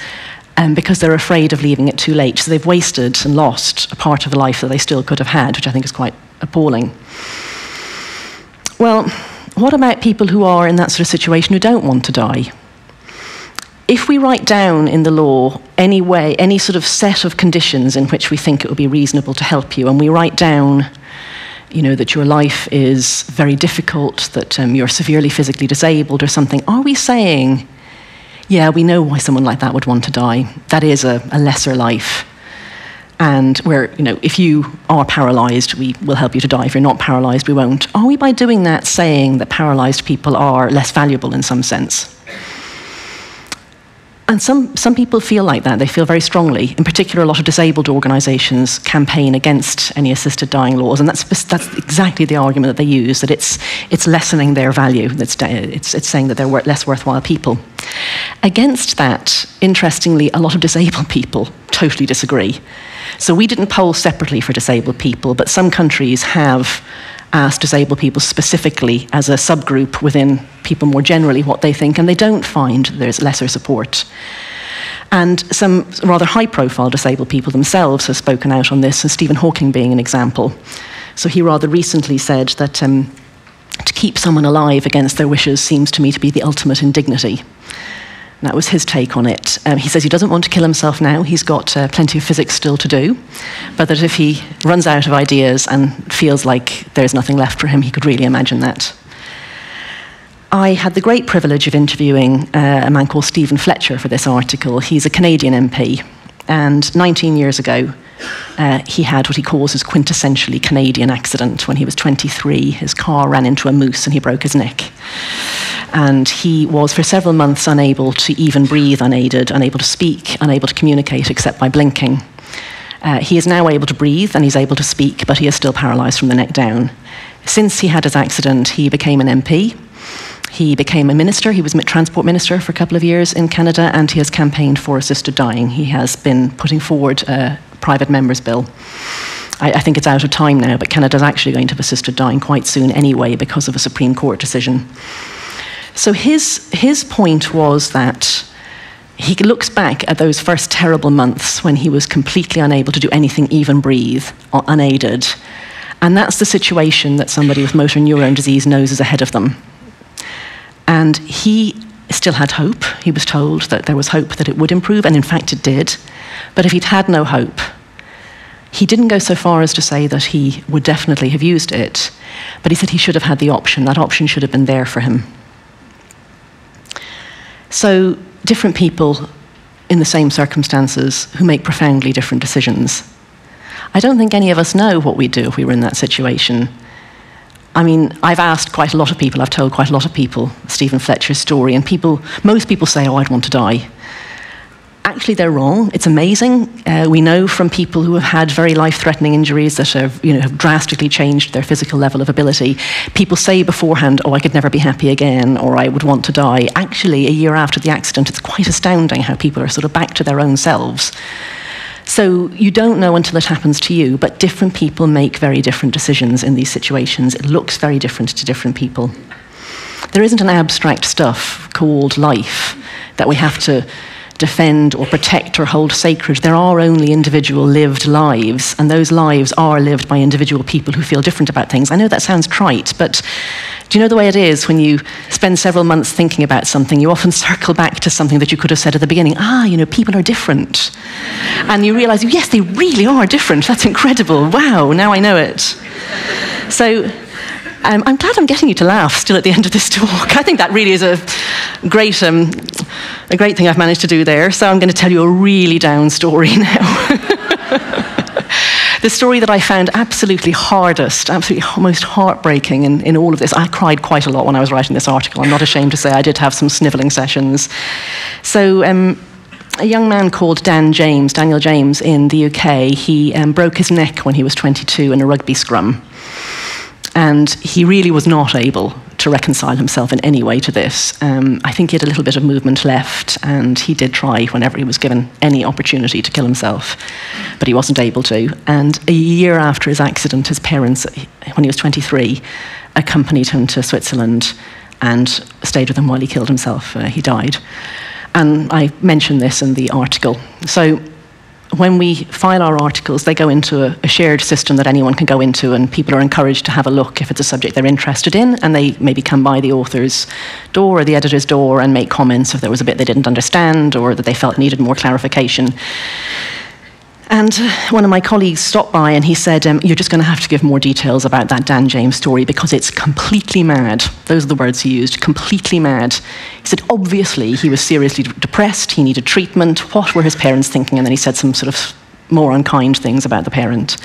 because they're afraid of leaving it too late. So they've wasted and lost a part of the life that they still could have had, which I think is quite appalling. Well, what about people who are in that sort of situation who don't want to die? If we write down in the law any sort of set of conditions in which we think it would be reasonable to help you, and we write down, that your life is very difficult, that you're severely physically disabled or something, are we saying, yeah, we know why someone like that would want to die. That is a lesser life. And where, if you are paralysed, we will help you to die. If you're not paralysed, we won't. Are we, by doing that, saying that paralysed people are less valuable in some sense? And some people feel like that. They feel very strongly. In particular, a lot of disabled organisations campaign against any assisted dying laws, and that's exactly the argument that they use, that it's lessening their value. It's saying that they're less worthwhile people. Against that, interestingly, a lot of disabled people totally disagree. So we didn't poll separately for disabled people, but some countries have asked disabled people specifically as a subgroup within people more generally what they think, and they don't find there's lesser support. And some rather high-profile disabled people themselves have spoken out on this, and Stephen Hawking being an example. So he rather recently said that to keep someone alive against their wishes seems to me to be the ultimate indignity. And that was his take on it. He says he doesn't want to kill himself now. He's got plenty of physics still to do. But that if he runs out of ideas and feels like there's nothing left for him, he could really imagine that. I had the great privilege of interviewing a man called Stephen Fletcher for this article. He's a Canadian MP. And 19 years ago, he had what he calls his quintessentially Canadian accident. When he was 23, his car ran into a moose and he broke his neck. And he was for several months unable to even breathe unaided, unable to speak, unable to communicate except by blinking. He is now able to breathe and he's able to speak, but he is still paralysed from the neck down. Since he had his accident, he became an MP. He became a minister. He was transport minister for a couple of years in Canada, and he has campaigned for assisted dying. He has been putting forward a private member's bill. I think it's out of time now, but Canada's actually going to have assisted dying quite soon anyway because of a Supreme Court decision. So his point was that he looks back at those first terrible months when he was completely unable to do anything, even breathe, or unaided. And that's the situation that somebody with motor neurone disease knows is ahead of them. And he still had hope. He was told that there was hope that it would improve, and in fact it did. But if he'd had no hope, he didn't go so far as to say that he would definitely have used it, but he said he should have had the option. That option should have been there for him. So different people in the same circumstances who make profoundly different decisions. I don't think any of us know what we'd do if we were in that situation. I mean, I've asked quite a lot of people, I've told quite a lot of people Stephen Fletcher's story, and most people say, oh, I'd want to die. Actually, they're wrong. It's amazing. We know from people who have had very life-threatening injuries that have drastically changed their physical level of ability. People say beforehand, oh, I could never be happy again, or I would want to die. Actually, a year after the accident, it's quite astounding how people are sort of back to their own selves. So you don't know until it happens to you, but different people make very different decisions in these situations. It looks very different to different people. There isn't an abstract stuff called life that we have to defend or protect or hold sacred. There are only individual lived lives, and those lives are lived by individual people who feel different about things. I know that sounds trite, but do you know the way it is when you spend several months thinking about something, you often circle back to something that you could have said at the beginning, people are different. And you realise, yes, they really are different. That's incredible. Wow, now I know it. So I'm glad I'm getting you to laugh still at the end of this talk. I think that really is a great thing I've managed to do there. So I'm going to tell you a really down story now. The story that I found absolutely hardest, absolutely most heartbreaking in all of this. I cried quite a lot when I was writing this article. I'm not ashamed to say I did have some snivelling sessions. So a young man called Daniel James in the UK, he broke his neck when he was 22 in a rugby scrum. And he really was not able to reconcile himself in any way to this. I think he had a little bit of movement left, and he did try whenever he was given any opportunity to kill himself, but he wasn't able to. And a year after his accident, his parents, when he was 23, accompanied him to Switzerland and stayed with him while he killed himself. He died. And I mentioned this in the article. So when we file our articles, they go into a shared system that anyone can go into, and people are encouraged to have a look if it's a subject they're interested in, and they maybe come by the author's door or the editor's door and make comments if there was a bit they didn't understand or that they felt needed more clarification. And one of my colleagues stopped by and he said, you're just going to have to give more details about that Dan James story because it's completely mad. Those are the words he used, completely mad. He said, obviously, he was seriously depressed, he needed treatment, what were his parents thinking? And then he said some sort of more unkind things about the parents.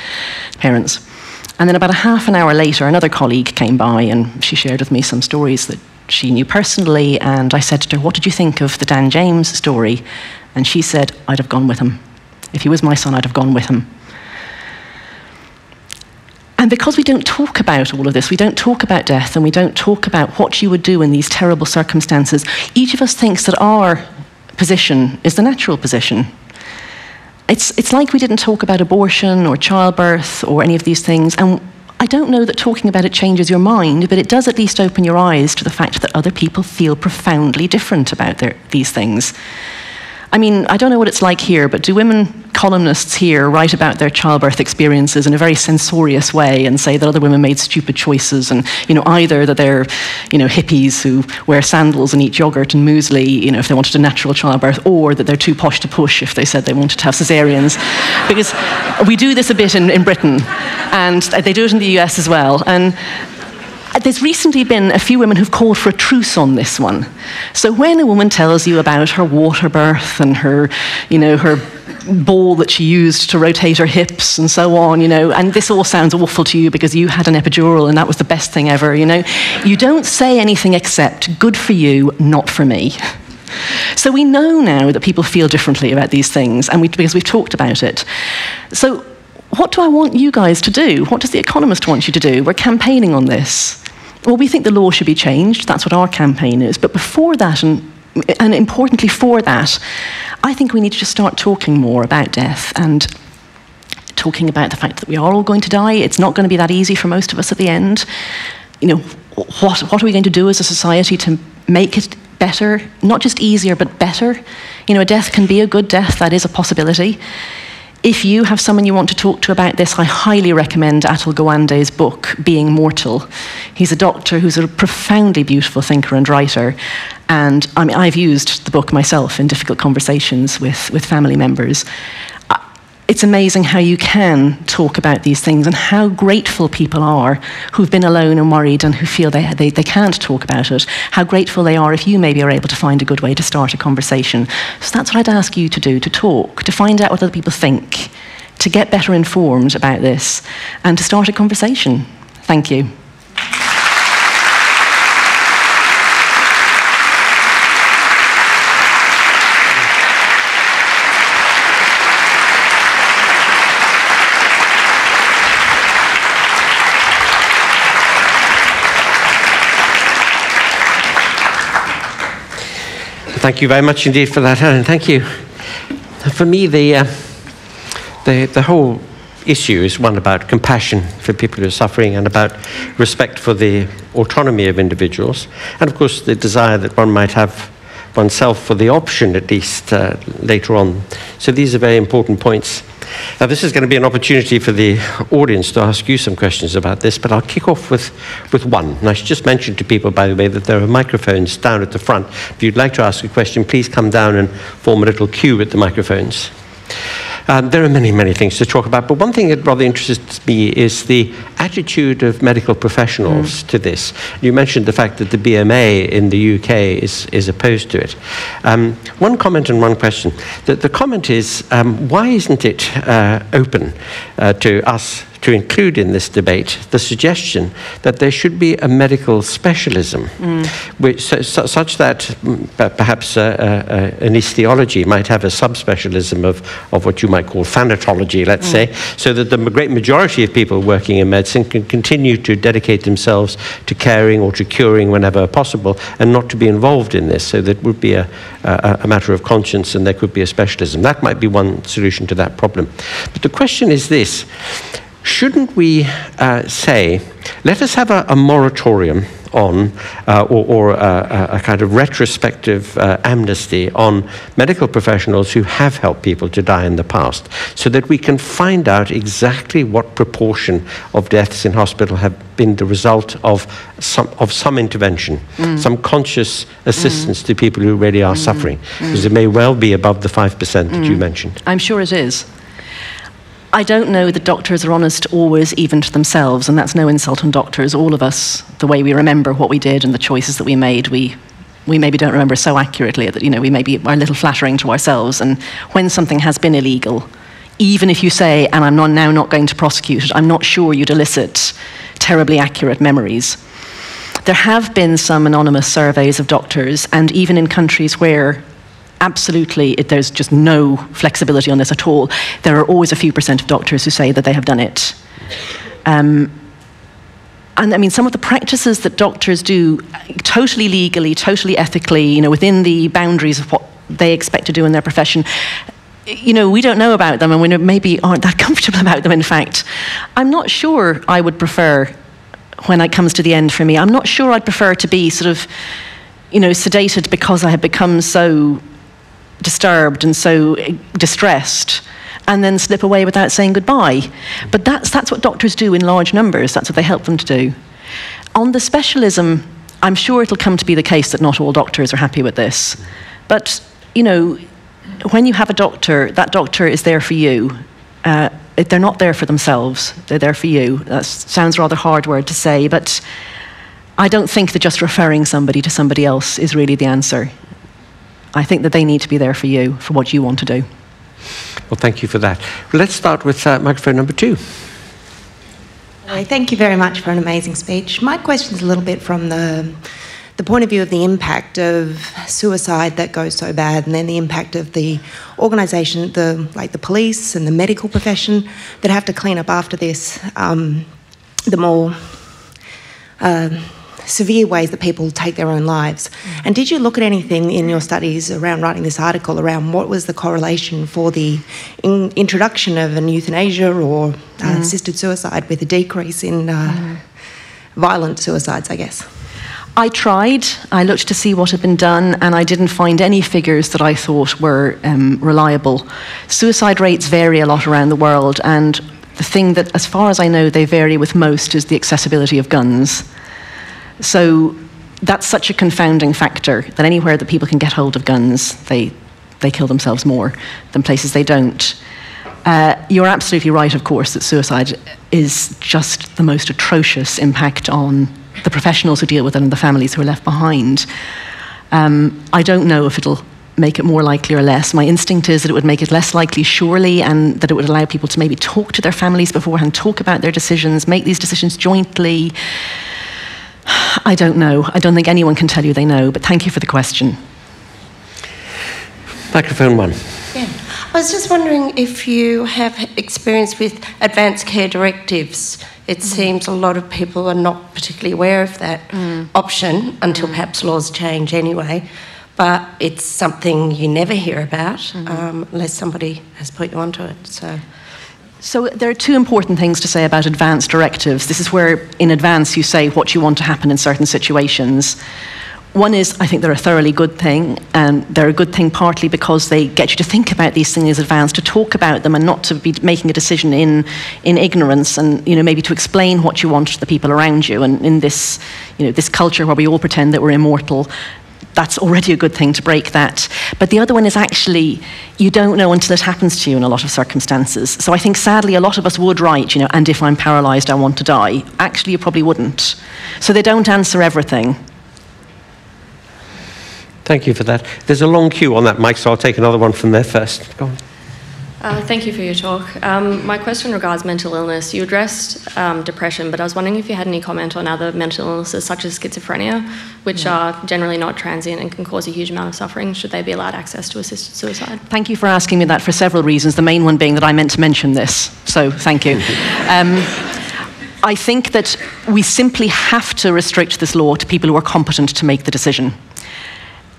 And then about a half an hour later, another colleague came by and she shared with me some stories that she knew personally, and I said to her, what did you think of the Dan James story? And she said, I'd have gone with him. If he was my son, I'd have gone with him. And because we don't talk about all of this, we don't talk about death, and we don't talk about what you would do in these terrible circumstances, each of us thinks that our position is the natural position. It's like we didn't talk about abortion or childbirth or any of these things, and I don't know that talking about it changes your mind, but it does at least open your eyes to the fact that other people feel profoundly different about these things. I mean, I don't know what it's like here, but do women columnists here write about their childbirth experiences in a very censorious way and say that other women made stupid choices, and either that they're hippies who wear sandals and eat yogurt and muesli if they wanted a natural childbirth, or that they're too posh to push if they said they wanted to have cesareans? Because we do this a bit in Britain, and they do it in the US as well. And there's recently been a few women who've called for a truce on this one. So when a woman tells you about her water birth and her ball that she used to rotate her hips and so on, and this all sounds awful to you because you had an epidural and that was the best thing ever, you don't say anything except, good for you, not for me. So we know now that people feel differently about these things, and because we've talked about it. So what do I want you guys to do? What does The Economist want you to do? We're campaigning on this. Well, we think the law should be changed. That's what our campaign is. But before that, and importantly for that, I think we need to just start talking more about death and talking about the fact that we are all going to die. It's not going to be that easy for most of us at the end. What are we going to do as a society to make it better? Not just easier, but better. A death can be a good death. That is a possibility. If you have someone you want to talk to about this, I highly recommend Atul Gawande's book, Being Mortal. He's a doctor who's a profoundly beautiful thinker and writer. And I've used the book myself in difficult conversations with family members. It's amazing how you can talk about these things and how grateful people are who've been alone and worried and who feel they can't talk about it. How grateful they are if you maybe are able to find a good way to start a conversation. So that's what I'd ask you to do, to talk, to find out what other people think, to get better informed about this, and to start a conversation. Thank you. Thank you very much indeed for that, Helen. Thank you. For me, the whole issue is one about compassion for people who are suffering and about respect for the autonomy of individuals, and of course the desire that one might have oneself for the option, at least later on. So these are very important points. Now, this is going to be an opportunity for the audience to ask you some questions about this, but I'll kick off with one. And I should just mention to people, by the way, that there are microphones down at the front. If you'd like to ask a question, please come down and form a little queue at the microphones. There are many, many things to talk about, but one thing that rather interests me is the attitude of medical professionals to this. You mentioned the fact that the BMA in the UK is opposed to it. One comment and one question. The comment is, why isn't it open to us to include in this debate the suggestion that there should be a medical specialism, such that perhaps an anesthesiology might have a subspecialism of what you might call thanatology, let's say, so that the great majority of people working in medicine can continue to dedicate themselves to caring or to curing whenever possible, and not to be involved in this, so that it would be a matter of conscience and there could be a specialism. That might be one solution to that problem. But the question is this: shouldn't we say, let us have a moratorium on, or a kind of retrospective amnesty on medical professionals who have helped people to die in the past, so that we can find out exactly what proportion of deaths in hospital have been the result of some intervention, some conscious assistance to people who really are suffering, because it may well be above the 5% that you mentioned. I'm sure it is. I don't know that doctors are honest always even to themselves, and that's no insult on doctors. All of us, the way we remember what we did and the choices that we made, we maybe don't remember so accurately that, we maybe are a little flattering to ourselves. And when something has been illegal, even if you say, and I'm now not going to prosecute it, I'm not sure you'd elicit terribly accurate memories. There have been some anonymous surveys of doctors, and even in countries where absolutely there's just no flexibility on this at all, there are always a few % of doctors who say that they have done it. And I mean, some of the practices that doctors do totally legally, totally ethically, within the boundaries of what they expect to do in their profession, we don't know about them, and we maybe aren't that comfortable about them, in fact. I'm not sure I would prefer, when it comes to the end for me, I'm not sure I'd prefer to be sort of, sedated because I have become so disturbed and so distressed, and then slip away without saying goodbye. But that's what doctors do in large numbers. That's what they help them to do. On the specialism, I'm sure it'll come to be the case that not all doctors are happy with this. But, when you have a doctor, that doctor is there for you. They're not there for themselves. They're there for you. That sounds a rather hard word to say, but I don't think that just referring somebody to somebody else is really the answer. I think that they need to be there for you, for what you want to do. Well, thank you for that. Well, let's start with microphone number 2. Thank you very much for an amazing speech. My question is a little bit from the point of view of the impact of suicide that goes so bad, and then the impact of the organisation, like the police and the medical profession that have to clean up after this, the more severe ways that people take their own lives. And did you look at anything in your studies around writing this article around what was the correlation for the introduction of an euthanasia or assisted suicide with a decrease in violent suicides, I guess? I tried. I looked to see what had been done, and I didn't find any figures that I thought were reliable. Suicide rates vary a lot around the world, and the thing that, as far as I know, they vary with most is the accessibility of guns. So that's such a confounding factor that anywhere that people can get hold of guns, they kill themselves more than places they don't. You're absolutely right, of course, that suicide is just the most atrocious impact on the professionals who deal with it and the families who are left behind. I don't know if it'll make it more likely or less. My instinct is that it would make it less likely, surely, and that it would allow people to maybe talk to their families beforehand, talk about their decisions, make these decisions jointly. I don't know. I don't think anyone can tell you they know, but thank you for the question. Microphone 1. Yeah. I was just wondering if you have experience with advanced care directives. It seems a lot of people are not particularly aware of that option until perhaps laws change anyway. But it's something you never hear about unless somebody has put you onto it. So there are 2 important things to say about advance directives. This is where, in advance, you say what you want to happen in certain situations. One is, I think they're a thoroughly good thing, and they're a good thing partly because they get you to think about these things in advance, to talk about them and not to be making a decision in ignorance, and maybe to explain what you want to the people around you. And in this, this culture where we all pretend that we're immortal, that's already a good thing to break that. But the other one is actually, you don't know until it happens to you in a lot of circumstances. So I think sadly a lot of us would write, and if I'm paralysed, I want to die. Actually, you probably wouldn't. So they don't answer everything. Thank you for that. There's a long queue on that mic, so I'll take another one from there first. Go on. Thank you for your talk. My question regards mental illness. You addressed depression, but I was wondering if you had any comment on other mental illnesses such as schizophrenia, which are generally not transient and can cause a huge amount of suffering. Should they be allowed access to assisted suicide? Thank you for asking me that for several reasons, the main one being that I meant to mention this, so thank you. I think that we simply have to restrict this law to people who are competent to make the decision.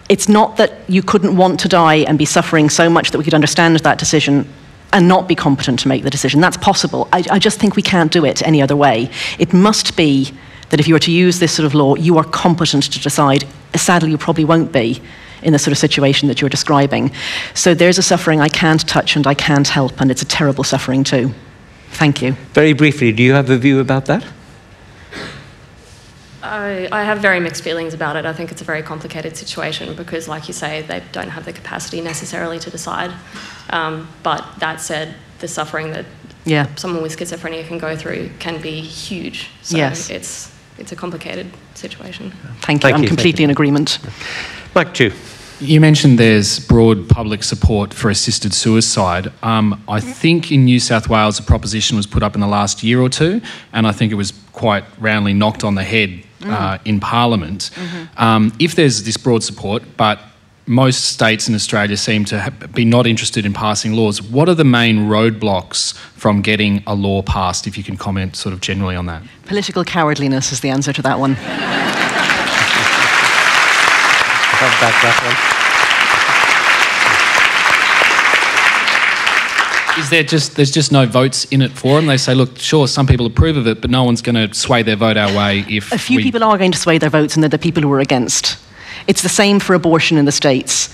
It's not that you couldn't want to die and be suffering so much that we could understand that decision and not be competent to make the decision. That's possible. I just think we can't do it any other way. It must be that if you were to use this sort of law, you are competent to decide. Sadly, you probably won't be in the sort of situation that you're describing. So there's a suffering I can't touch and I can't help, and it's a terrible suffering too. Thank you. Very briefly, do you have a view about that? I have very mixed feelings about it. I think it's a very complicated situation because, like you say, they don't have the capacity necessarily to decide. But that said, the suffering that someone with schizophrenia can go through can be huge. So it's a complicated situation. Thank you. I'm completely in agreement. Mike, too. You mentioned there's broad public support for assisted suicide. I think in New South Wales a proposition was put up in the last year or two, and I think it was quite roundly knocked on the head in Parliament. If there's this broad support, but most states in Australia seem to be not interested in passing laws, what are the main roadblocks from getting a law passed, if you can comment sort of generally on that? Political cowardliness is the answer to that one. Is there's just no votes in it for them? They say, look, sure, some people approve of it, but no one's going to sway their vote our way if... A few people are going to sway their votes, and they're the people who are against. It's the same for abortion in the States.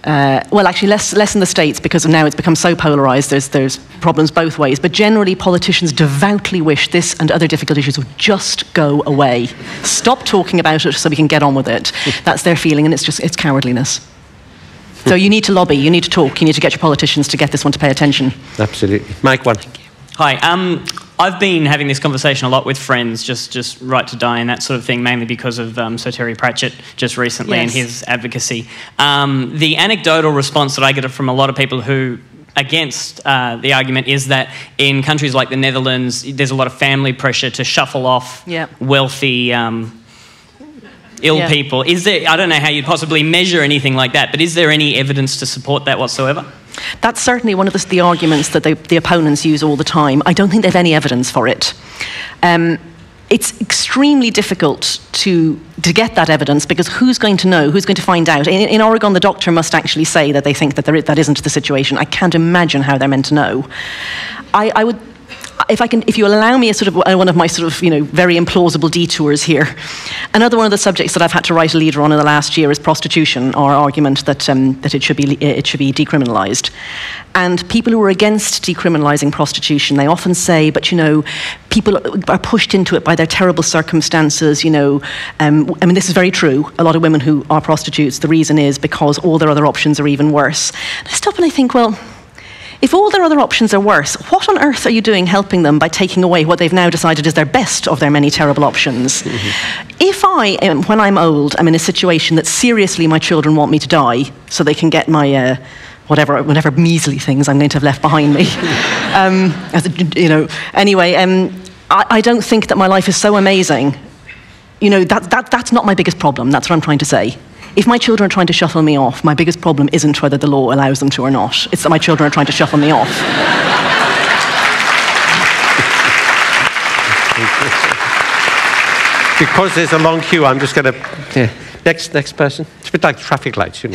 Well, actually, less in the States, because now it's become so polarised, there's problems both ways. But generally, politicians devoutly wish this and other difficult issues would just go away. Stop talking about it so we can get on with it. That's their feeling, and it's cowardliness. So you need to lobby, you need to talk, you need to get your politicians to get this one to pay attention. Absolutely. Mike, one. Hi. I've been having this conversation a lot with friends, just right to die and that sort of thing, mainly because of Sir Terry Pratchett just recently and his advocacy. The anecdotal response that I get from a lot of people who against the argument is that in countries like the Netherlands, there's a lot of family pressure to shuffle off wealthy ill people. Is there? I don't know how you'd possibly measure anything like that, but is there any evidence to support that whatsoever? That's certainly one of the arguments that the opponents use all the time. I don't think they have any evidence for it. It's extremely difficult to get that evidence, because who's going to know? Who's going to find out? In Oregon, the doctor must actually say that they think that that isn't the situation. I can't imagine how they're meant to know. I would... If you allow me one of my very implausible detours here, another one of the subjects that I've had to write a leader on in the last year is prostitution, our argument that it should be decriminalised. And people who are against decriminalising prostitution, they often say, but people are pushed into it by their terrible circumstances. This is very true. A lot of women who are prostitutes, the reason is because all their other options are even worse. And I stop and I think, well, if all their other options are worse, what on earth are you doing helping them by taking away what they've now decided is their best of their many terrible options? If when I'm old, I'm in a situation that seriously my children want me to die so they can get my whatever measly things I'm going to have left behind me. I don't think that my life is so amazing. That's not my biggest problem. That's what I'm trying to say. If my children are trying to shuffle me off, my biggest problem isn't whether the law allows them to or not. It's that my children are trying to shuffle me off. Because there's a long queue, I'm just going to... Next person. It's a bit like traffic lights,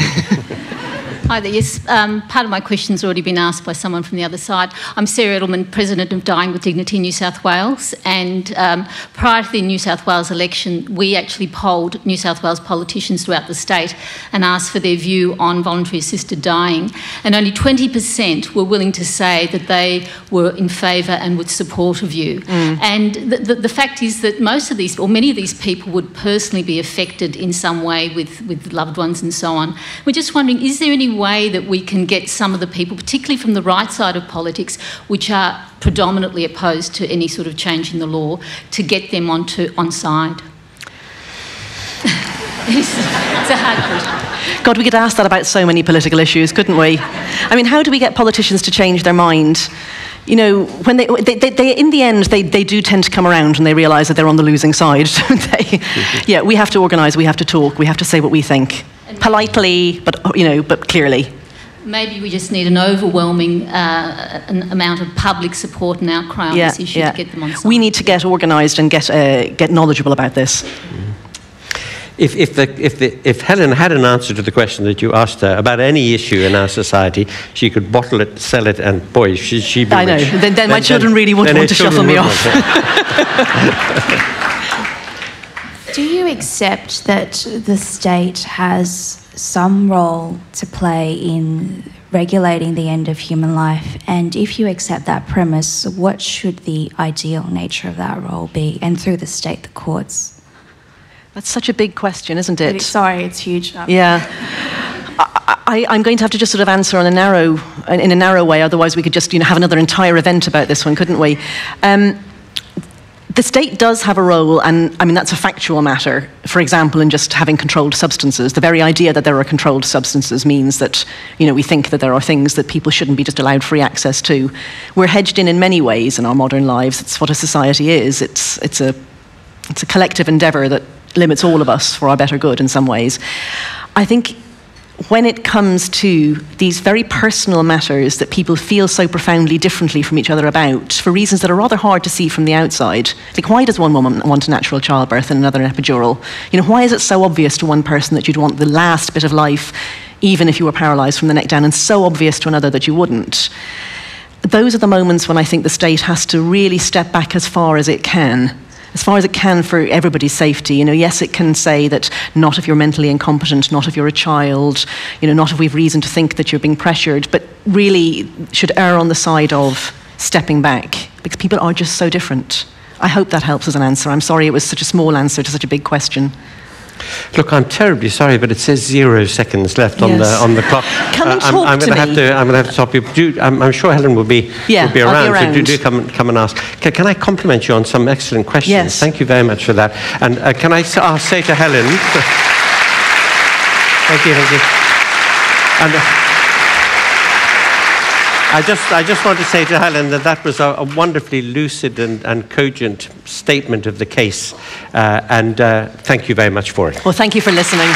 Hi there. Yes, part of my question's already been asked by someone from the other side. I'm Sarah Edelman, President of Dying with Dignity New South Wales, and prior to the New South Wales election, we actually polled New South Wales politicians throughout the state and asked for their view on voluntary assisted dying, and only 20% were willing to say that they were in favour and would support a view. And the fact is that most of these, or many of these people, would personally be affected in some way with loved ones and so on. We're just wondering, is there any way that we can get some of the people, particularly from the right side of politics, which are predominantly opposed to any sort of change in the law, to get them on side? It's a hard question. God, we could ask that about so many political issues, couldn't we? I mean, how do we get politicians to change their mind? When they in the end, they do tend to come around and they realise that they're on the losing side, don't they? Yeah, we have to organise, we have to talk, we have to say what we think. Politely, but clearly. Maybe we just need an overwhelming amount of public support and outcry on this issue to get them on side. We need to get organised and get knowledgeable about this. If Helen had an answer to the question that you asked her about any issue in our society, she could bottle it, sell it, and boy, she'd be rich. Then my children really would want to shuffle me off. Do you accept that the state has some role to play in regulating the end of human life? And if you accept that premise, what should the ideal nature of that role be? And through the state, the courts? That's such a big question, isn't it? Sorry, it's huge. Yeah. I'm going to have to just sort of answer in a narrow way, otherwise we could just have another entire event about this one, couldn't we? The state does have a role, and I mean that's a factual matter. For example, in just having controlled substances, the very idea that there are controlled substances means that we think that there are things that people shouldn't be just allowed free access to. We're hedged in many ways in our modern lives. It's what a society is. It's a collective endeavour that limits all of us for our better good in some ways. I think when it comes to these very personal matters that people feel so profoundly differently from each other about, for reasons that are rather hard to see from the outside, like why does one woman want a natural childbirth and another an epidural? Why is it so obvious to one person that you'd want the last bit of life, even if you were paralysed from the neck down, and so obvious to another that you wouldn't? Those are the moments when I think the state has to really step back as far as it can for everybody's safety. Yes, it can say that not if you're mentally incompetent, not if you're a child, not if we've reason to think that you're being pressured, but really should err on the side of stepping back, because people are just so different. I hope that helps as an answer. I'm sorry it was such a small answer to such a big question. Look, I'm terribly sorry, but it says 0 seconds left on the clock. Come and talk I'm to going me. I'm going to have to stop you. I'm sure Helen will be around. So do come and ask. Can I compliment you on some excellent questions? Yes. Thank you very much for that. And can I say to Helen? Thank you. And I just want to say to Helen that was a wonderfully lucid and cogent statement of the case, and thank you very much for it. Well, thank you for listening.